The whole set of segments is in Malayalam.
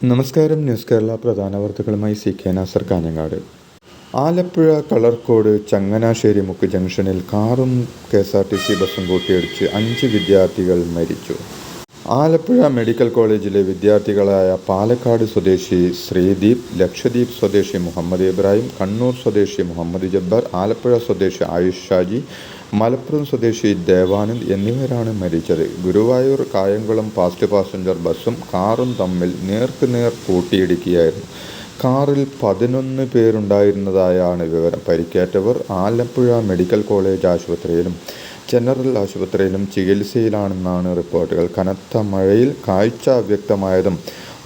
നമസ്കാരം. ന്യൂസ് കേരള പ്രധാന വാർത്തകളുമായി CK നാസർ കാഞ്ഞങ്ങാട്. ആലപ്പുഴ കളർക്കോട് ചങ്ങനാശ്ശേരി മുക്ക് ജംഗ്ഷനിൽ കാറും KSRTC ബസ്സും കൂട്ടിയിടിച്ച് 5 വിദ്യാർത്ഥികൾ മരിച്ചു. ആലപ്പുഴ മെഡിക്കൽ കോളേജിലെ വിദ്യാർത്ഥികളായ പാലക്കാട് സ്വദേശി ശ്രീദീപ്, ലക്ഷദ്വീപ് സ്വദേശി മുഹമ്മദ് ഇബ്രാഹിം, കണ്ണൂർ സ്വദേശി മുഹമ്മദ് ജബ്ബാർ, ആലപ്പുഴ സ്വദേശി ആയുഷ് ഷാജി, മലപ്പുറം സ്വദേശി ദേവാനന്ദ് എന്നിവരാണ് മരിച്ചത്. ഗുരുവായൂർ കായംകുളം ഫാസ്റ്റ് പാസഞ്ചർ ബസ്സും കാറും തമ്മിൽ നേർക്കുനേർ കൂട്ടിയിടിക്കുകയായിരുന്നു. കാറിൽ 11 പേരുണ്ടായിരുന്നതായാണ് വിവരം. പരിക്കേറ്റവർ ആലപ്പുഴ മെഡിക്കൽ കോളേജ് ആശുപത്രിയിലും ജനറൽ ആശുപത്രിയിലും ചികിത്സയിലാണെന്നാണ് റിപ്പോർട്ടുകൾ. കനത്ത മഴയിൽ കാഴ്ച അവ്യക്തമായതും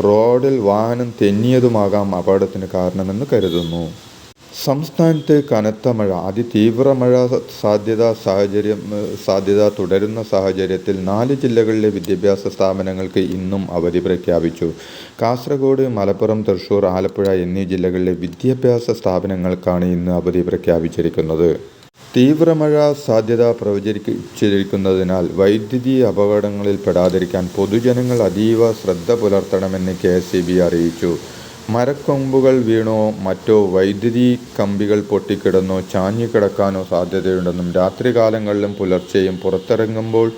റോഡിൽ വാഹനം തെന്നിയതുമാകാം അപകടത്തിന് കാരണമെന്ന് കരുതുന്നു. സംസ്ഥാനത്ത് കനത്ത മഴ, അതിതീവ്ര മഴ സാധ്യത തുടരുന്ന സാഹചര്യത്തിൽ 4 ജില്ലകളിലെ വിദ്യാഭ്യാസ സ്ഥാപനങ്ങൾക്ക് ഇന്നും അവധി പ്രഖ്യാപിച്ചു. കാസർഗോഡ്, മലപ്പുറം, തൃശൂർ, ആലപ്പുഴ എന്നീ ജില്ലകളിലെ വിദ്യാഭ്യാസ സ്ഥാപനങ്ങൾക്കാണ് ഇന്ന് അവധി പ്രഖ്യാപിച്ചിരിക്കുന്നത്. തീവ്രമഴ സാധ്യത പ്രവചിച്ചിരിക്കുന്നതിനാൽ വൈദ്യുതി അപകടങ്ങളിൽ പെടാതിരിക്കാൻ പൊതുജനങ്ങൾ അതീവ ശ്രദ്ധ പുലർത്തണമെന്ന് KSEB അറിയിച്ചു. മരക്കൊമ്പുകൾ വീണോ മറ്റോ വൈദ്യുതി കമ്പികൾ പൊട്ടിക്കിടന്നോ ചാഞ്ഞുകിടക്കാനോ സാധ്യതയുണ്ടെന്നും രാത്രികാലങ്ങളിലും പുലർച്ചെയും പുറത്തിറങ്ങുമ്പോൾ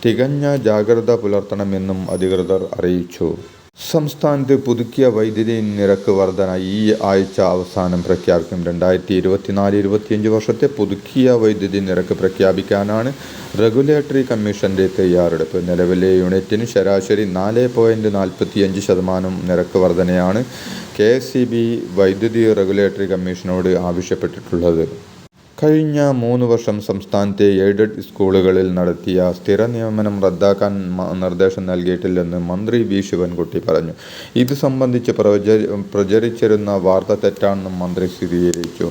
തികഞ്ഞ ജാഗ്രത പുലർത്തണമെന്നും അധികൃതർ അറിയിച്ചു. സംസ്ഥാനത്ത് പുതുക്കിയ വൈദ്യുതി നിരക്ക് വർധന ഈ ആഴ്ച അവസാനം പ്രഖ്യാപിക്കും. 2024-25 വർഷത്തെ പുതുക്കിയ വൈദ്യുതി നിരക്ക് പ്രഖ്യാപിക്കാനാണ് റെഗുലേറ്ററി കമ്മീഷന്റെ തയ്യാറെടുപ്പ്. നിലവിലെ യൂണിറ്റിന് ശരാശരി 4.45% നിരക്ക് വർധനയാണ് KSEB വൈദ്യുതി റെഗുലേറ്ററി കമ്മീഷനോട് ആവശ്യപ്പെട്ടിട്ടുള്ളത്. കഴിഞ്ഞ 3 വർഷം സംസ്ഥാനത്തെ എയ്ഡഡ് സ്കൂളുകളിൽ നടത്തിയ സ്ഥിര നിയമനം റദ്ദാക്കാൻ നിർദ്ദേശം നൽകിയിട്ടില്ലെന്ന് മന്ത്രി V. ശിവൻകുട്ടി പറഞ്ഞു. ഇത് സംബന്ധിച്ച് പ്രചരിച്ചിരുന്ന വാർത്ത തെറ്റാണെന്നും മന്ത്രി സ്ഥിരീകരിച്ചു.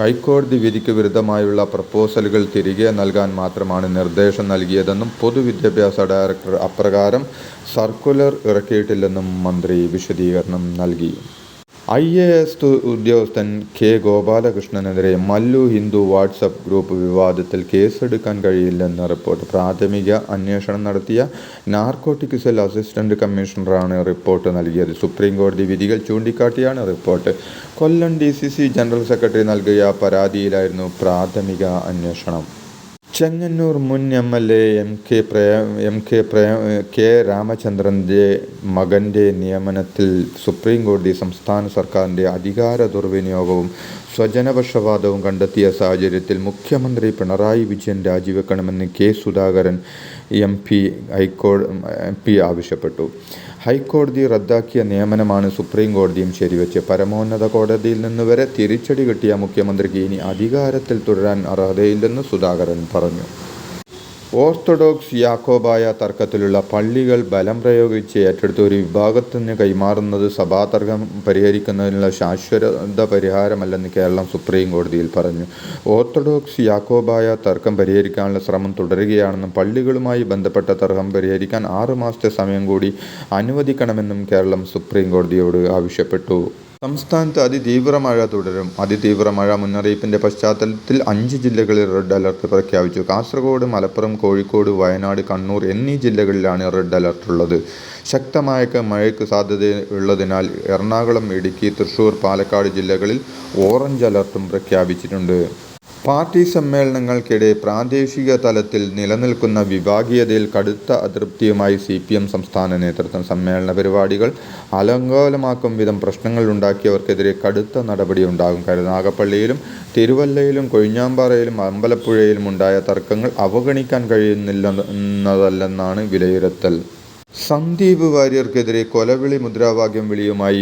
ഹൈക്കോടതി വിധിക്ക് വിരുദ്ധമായുള്ള പ്രപ്പോസലുകൾ തിരികെ നൽകാൻ മാത്രമാണ് നിർദ്ദേശം നൽകിയതെന്നും പൊതുവിദ്യാഭ്യാസ ഡയറക്ടർ അപ്രകാരം സർക്കുലർ ഇറക്കിയിട്ടില്ലെന്നും മന്ത്രി വിശദീകരണം നൽകി. IAS ഉദ്യോഗസ്ഥൻ K. ഗോപാലകൃഷ്ണനെതിരെ മല്ലു ഹിന്ദു വാട്സപ്പ് ഗ്രൂപ്പ് വിവാദത്തിൽ കേസെടുക്കാൻ കഴിയില്ലെന്ന് റിപ്പോർട്ട്. പ്രാഥമിക അന്വേഷണം നടത്തിയ നാർക്കോട്ടിക് സെൽ അസിസ്റ്റന്റ് കമ്മീഷണറാണ് റിപ്പോർട്ട് നൽകിയത്. സുപ്രീം കോടതി വിധികൾ ചൂണ്ടിക്കാട്ടിയാണ് report. Kollam DCC general secretary നൽകിയ പരാതിയിലായിരുന്നു പ്രാഥമിക അന്വേഷണം. ചെങ്ങന്നൂർ മുൻ MLA K. രാമചന്ദ്രൻ്റെ മകൻ്റെ നിയമനത്തിൽ സുപ്രീം കോടതി സംസ്ഥാന സർക്കാരിൻ്റെ അധികാര ദുർവിനിയോഗവും സ്വജനപക്ഷപാതവും കണ്ടെത്തിയ സാഹചര്യത്തിൽ മുഖ്യമന്ത്രി പിണറായി വിജയൻ രാജിവെക്കണമെന്ന് K. സുധാകരൻ MP ആവശ്യപ്പെട്ടു. ഹൈക്കോടതി റദ്ദാക്കിയ നിയമനമാണ് സുപ്രീം കോടതിയും ശരിവെച്ച്. പരമോന്നത കോടതിയിൽ നിന്ന് വരെ തിരിച്ചടി കിട്ടിയ മുഖ്യമന്ത്രിക്ക് ഇനി അധികാരത്തിൽ തുടരാൻ അർഹതയില്ലെന്ന് സുധാകരൻ പറഞ്ഞു. ഓർത്തഡോക്സ് യാക്കോബായ തർക്കത്തിലുള്ള പള്ളികൾ ബലം പ്രയോഗിച്ച് ഏറ്റെടുത്ത് ഒരു വിഭാഗത്തിന് കൈമാറുന്നത് സഭാതർക്കം പരിഹരിക്കുന്നതിനുള്ള ശാശ്വത പരിഹാരമല്ലെന്ന് കേരളം സുപ്രീം കോടതിയിൽ പറഞ്ഞു. ഓർത്തഡോക്സ് യാക്കോബായ തർക്കം പരിഹരിക്കാനുള്ള ശ്രമം തുടരുകയാണെന്നും പള്ളികളുമായി ബന്ധപ്പെട്ട തർക്കം പരിഹരിക്കാൻ 6 മാസത്തെ സമയം കൂടി അനുവദിക്കണമെന്നും കേരളം സുപ്രീം കോടതിയോട് ആവശ്യപ്പെട്ടു. സംസ്ഥാനത്ത് അതിതീവ്ര മഴ തുടരും. അതിതീവ്ര മഴ മുന്നറിയിപ്പിന്റെ പശ്ചാത്തലത്തിൽ 5 ജില്ലകളിൽ റെഡ് അലർട്ട് പ്രഖ്യാപിച്ചു. കാസർഗോഡ്, മലപ്പുറം, കോഴിക്കോട്, വയനാട്, കണ്ണൂർ എന്നീ ജില്ലകളിലാണ് റെഡ് അലർട്ടുള്ളത്. ശക്തമായ മഴയ്ക്ക് സാധ്യതയുള്ളതിനാൽ എറണാകുളം, ഇടുക്കി, തൃശൂർ, പാലക്കാട് ജില്ലകളിൽ ഓറഞ്ച് അലർട്ടും പ്രഖ്യാപിച്ചിട്ടുണ്ട്. പാർട്ടി സമ്മേളനങ്ങൾക്കിടെ പ്രാദേശിക തലത്തിൽ നിലനിൽക്കുന്ന വിഭാഗീയതയിൽ കടുത്ത അതൃപ്തിയുമായി CPM സംസ്ഥാന നേതൃത്വം. സമ്മേളന പരിപാടികൾ അലങ്കോലമാക്കും വിധം പ്രശ്നങ്ങൾ ഉണ്ടാക്കിയവർക്കെതിരെ കടുത്ത നടപടിയുണ്ടാകും. കരുനാഗപ്പള്ളിയിലും തിരുവല്ലയിലും കൊഴിഞ്ഞാമ്പാറയിലും അമ്പലപ്പുഴയിലും ഉണ്ടായ തർക്കങ്ങൾ അവഗണിക്കാൻ കഴിയുന്നില്ലെന്നതല്ലെന്നാണ് വിലയിരുത്തൽ. സന്ദീപ് വാര്യർക്കെതിരെ കൊലവിളി മുദ്രാവാക്യം വിളിയുമായി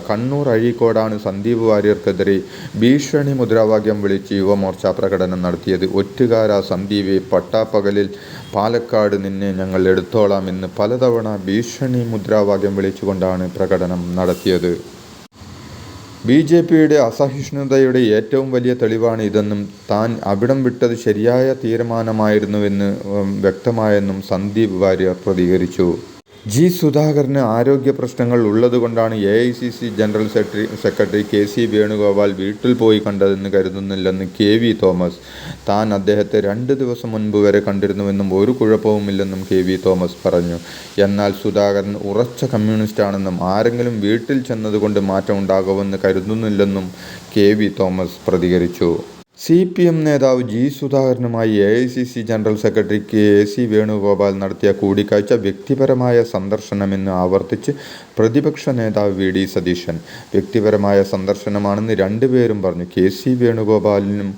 കണ്ണൂർ അഴീക്കോടാണ് സന്ദീപ് വാര്യർക്കെതിരെ ഭീഷണി മുദ്രാവാക്യം വിളിച്ച് യുവമോർച്ച പ്രകടനം നടത്തിയത്. ഒറ്റുകാരാ സന്ദീപെ, പട്ടാപ്പകലിൽ പാലക്കാട് നിന്നെ ഞങ്ങൾ എടുത്തോളാം എന്ന് പലതവണ ഭീഷണി മുദ്രാവാക്യം വിളിച്ചുകൊണ്ടാണ് പ്രകടനം നടത്തിയത്. BJPയുടെ അസഹിഷ്ണുതയുടെ ഏറ്റവും വലിയ തെളിവാണ് ഇതെന്നും താൻ അവിടം വിട്ടത് ശരിയായ തീരുമാനമായിരുന്നുവെന്ന് വ്യക്തമായെന്നും സന്ദീപ് വാര്യർ പ്രതികരിച്ചു. ജി സുധാകരന് ആരോഗ്യ പ്രശ്നങ്ങൾ ഉള്ളതുകൊണ്ടാണ് AICC general secretary KC Venugopal വീട്ടിൽ പോയി കണ്ടതെന്ന് കരുതുന്നില്ലെന്ന് KV തോമസ്. താൻ അദ്ദേഹത്തെ 2 ദിവസം മുൻപ് വരെ കണ്ടിരുന്നുവെന്നും ഒരു കുഴപ്പവുമില്ലെന്നും KV തോമസ് പറഞ്ഞു. എന്നാൽ സുധാകരൻ ഉറച്ച കമ്മ്യൂണിസ്റ്റാണെന്നും ആരെങ്കിലും വീട്ടിൽ ചെന്നതുകൊണ്ട് മാറ്റമുണ്ടാകുമെന്ന് കരുതുന്നില്ലെന്നും KV തോമസ് പ്രതികരിച്ചു. CPM നേതാവ് ജി സുധാകരനുമായി AICC general secretary KC Venugopal നടത്തിയ കൂടിക്കാഴ്ച വ്യക്തിപരമായ സന്ദർശനമെന്ന് ആവർത്തിച്ച് പ്രതിപക്ഷ നേതാവ് VD സതീശൻ. വ്യക്തിപരമായ സന്ദർശനമാണെന്ന് രണ്ടുപേരും പറഞ്ഞു. KC വേണുഗോപാലിനും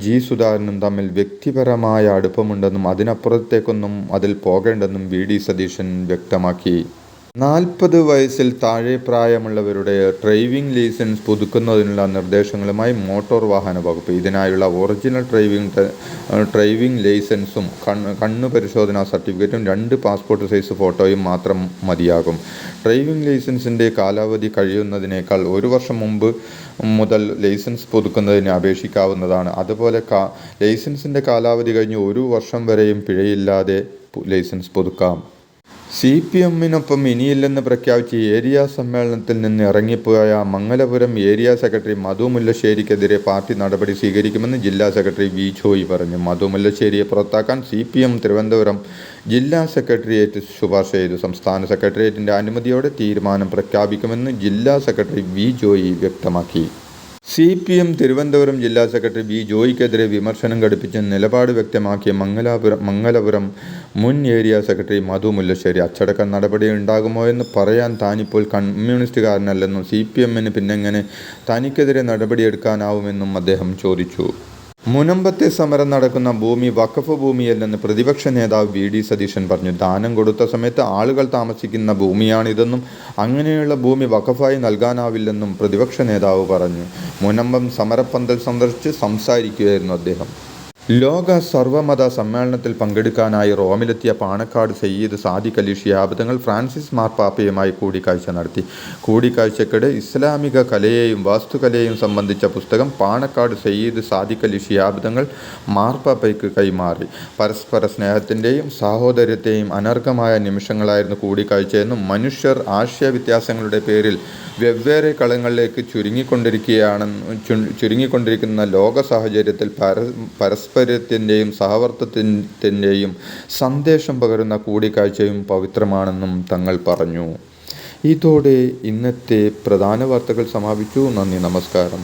ജി സുധാകരനും തമ്മിൽ വ്യക്തിപരമായ അടുപ്പമുണ്ടെന്നും അതിനപ്പുറത്തേക്കൊന്നും അതിൽ പോകേണ്ടെന്നും VD സതീശൻ വ്യക്തമാക്കി. 40 വയസ്സിൽ താഴെ പ്രായമുള്ളവരുടെ ഡ്രൈവിംഗ് ലൈസൻസ് പുതുക്കുന്നതിനുള്ള നിർദ്ദേശങ്ങളുമായി മോട്ടോർ വാഹന വകുപ്പ്. ഇതിനായുള്ള ഒറിജിനൽ ഡ്രൈവിംഗ് ലൈസൻസും കണ്ണു പരിശോധനാ സർട്ടിഫിക്കറ്റും 2 പാസ്പോർട്ട് സൈസ് ഫോട്ടോയും മാത്രം മതിയാകും. ഡ്രൈവിംഗ് ലൈസൻസിൻ്റെ കാലാവധി കഴിയുന്നതിനേക്കാൾ 1 വർഷം മുമ്പ് മുതൽ ലൈസൻസ് പുതുക്കുന്നതിന് അപേക്ഷിക്കാവുന്നതാണ്. അതുപോലെ ലൈസൻസിൻ്റെ കാലാവധി കഴിഞ്ഞ് 1 വർഷം വരെയും പിഴയില്ലാതെ ലൈസൻസ് പുതുക്കാം. CPMനൊപ്പം ഇനിയില്ലെന്ന് പ്രഖ്യാപിച്ച് ഏരിയ സമ്മേളനത്തിൽ നിന്ന് ഇറങ്ങിപ്പോയ മംഗലപുരം ഏരിയ സെക്രട്ടറി മധു മുല്ലശ്ശേരിക്കെതിരെ പാർട്ടി നടപടി സ്വീകരിക്കുമെന്ന് ജില്ലാ സെക്രട്ടറി V ജോയി പറഞ്ഞു. മധു മുല്ലശ്ശേരിയെ പുറത്താക്കാൻ CPM തിരുവനന്തപുരം ജില്ലാ സെക്രട്ടേറിയറ്റ് ശുപാർശ ചെയ്തു. സംസ്ഥാന സെക്രട്ടേറിയറ്റിൻ്റെ അനുമതിയോടെ തീരുമാനം പ്രഖ്യാപിക്കുമെന്ന് ജില്ലാ സെക്രട്ടറി V ജോയി വ്യക്തമാക്കി. CPM തിരുവനന്തപുരം ജില്ലാ സെക്രട്ടറി V ജോയിക്കെതിരെ വിമർശനം ഘടിപ്പിച്ച് നിലപാട് വ്യക്തമാക്കിയ മംഗലപുരം മുൻ ഏരിയ സെക്രട്ടറി മധു മുല്ലശ്ശേരി അച്ചടക്ക നടപടി ഉണ്ടാകുമോ എന്ന് പറയാൻ താനിപ്പോൾ കമ്മ്യൂണിസ്റ്റുകാരനല്ലെന്നും CPMന് പിന്നെങ്ങനെ തനിക്കെതിരെ നടപടിയെടുക്കാനാവുമെന്നും അദ്ദേഹം ചോദിച്ചു. മുനമ്പത്തെ സമരം നടക്കുന്ന ഭൂമി വഖഫ് ഭൂമിയല്ലെന്ന് പ്രതിപക്ഷ നേതാവ് VD സതീശൻ പറഞ്ഞു. ദാനം കൊടുത്ത സമയത്ത് ആളുകൾ താമസിക്കുന്ന ഭൂമിയാണിതെന്നും അങ്ങനെയുള്ള ഭൂമി വഖഫായി നൽകാനാവില്ലെന്നും പ്രതിപക്ഷ നേതാവ് പറഞ്ഞു. മുനമ്പം സമരപ്പന്തൽ സന്ദർശിച്ച് സംസാരിക്കുകയായിരുന്നു അദ്ദേഹം. ലോക സർവ്വമത സമ്മേളനത്തിൽ പങ്കെടുക്കാനായി റോമിലെത്തിയ പാണക്കാട് സയ്യിദ് സാദിഖ് അലി ശിഹാബ് തങ്ങൾ ഫ്രാൻസിസ് മാർപ്പാപ്പയുമായി കൂടിക്കാഴ്ച നടത്തി. കൂടിക്കാഴ്ചയ്ക്കിടെ ഇസ്ലാമിക കലയെയും വാസ്തുകലയെയും സംബന്ധിച്ച പുസ്തകം പാണക്കാട് സയ്യിദ് സാദിഖ് അലി ശിഹാബ് തങ്ങൾ മാർപ്പാപ്പയ്ക്ക് കൈമാറി. പരസ്പര സ്നേഹത്തിൻ്റെയും സാഹോദര്യത്തെയും അനർഘമായ നിമിഷങ്ങളായിരുന്നു കൂടിക്കാഴ്ചയെന്നും മനുഷ്യർ ആശയവ്യത്യാസങ്ങളുടെ പേരിൽ വെവ്വേറെ കളങ്ങളിലേക്ക് ചുരുങ്ങിക്കൊണ്ടിരിക്കുന്ന ലോക സാഹചര്യത്തിൽ പരസ്പരത്തിൻ്റെയും സഹവർത്തിത്വത്തിൻ്റെയും സന്ദേശം പകരുന്ന കൂടിക്കാഴ്ചയും പവിത്രമാണെന്നും തങ്ങൾ പറഞ്ഞു. ഇതോടെ ഇന്നത്തെ പ്രധാന വാർത്തകൾ സമാപിച്ചു. നന്ദി, നമസ്കാരം.